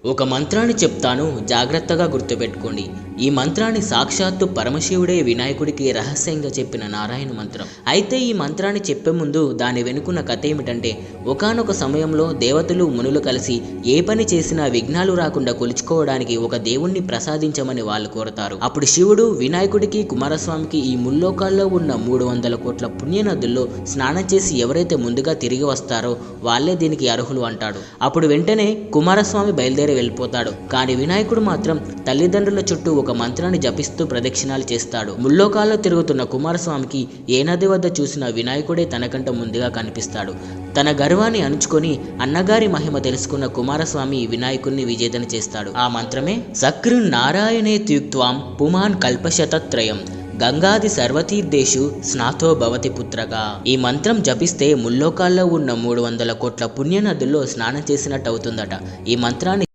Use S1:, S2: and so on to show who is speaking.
S1: ఒక మంత్రాన్ని చెప్తాను, జాగ్రత్తగా గుర్తుపెట్టుకోండి. ఈ మంత్రాన్ని సాక్షాత్తు పరమశివుడే వినాయకుడికి రహస్యంగా చెప్పిన నారాయణ మంత్రం. అయితే ఈ మంత్రాన్ని చెప్పే ముందు దాని వెనుకున్న కథ ఏమిటంటే, ఒకానొక సమయంలో దేవతలు మునులు కలిసి ఏ పని చేసినా విఘ్నాలు రాకుండా కొలుచుకోవడానికి ఒక దేవుణ్ణి ప్రసాదించమని వాళ్ళు కోరతారు. అప్పుడు శివుడు వినాయకుడికి కుమారస్వామికి ఈ ముల్లోకాల్లో ఉన్న 300 కోట్ల పుణ్యనదుల్లో స్నానం చేసి ఎవరైతే ముందుగా తిరిగి వస్తారో వాళ్ళే దీనికి అర్హులు అంటాడు. అప్పుడు వెంటనే కుమారస్వామి బయలుదేరి వెళ్ళిపోతాడు. కానీ వినాయకుడు మాత్రం తల్లిదండ్రుల చుట్టూ ఒక మంత్రాన్ని జపిస్తూ ప్రదక్షిణాలు చేస్తాడు. ముల్లోకాల్లో తిరుగుతున్న కుమారస్వామికి ఏ నది వద్ద చూసిన వినాయకుడే తనకంట ముందుగా కనిపిస్తాడు. తన గర్వాన్ని అణుచుకొని అన్నగారి మహిమ తెలుసుకున్న కుమారస్వామి వినాయకుడిని విజేతన చేస్తాడు. ఆ మంత్రమే సకృన్ నారాయణే త్యుక్త్వాం పుమాన్ కల్పశతత్రయం గంగాది సర్వతీర్థేషు స్నాతో భవతి పుత్రగా. ఈ మంత్రం జపిస్తే ముల్లోకాల్లో ఉన్న 300 కోట్ల పుణ్యనదుల్లో స్నానం చేసినట్టు అవుతుందట. ఈ మంత్రాన్ని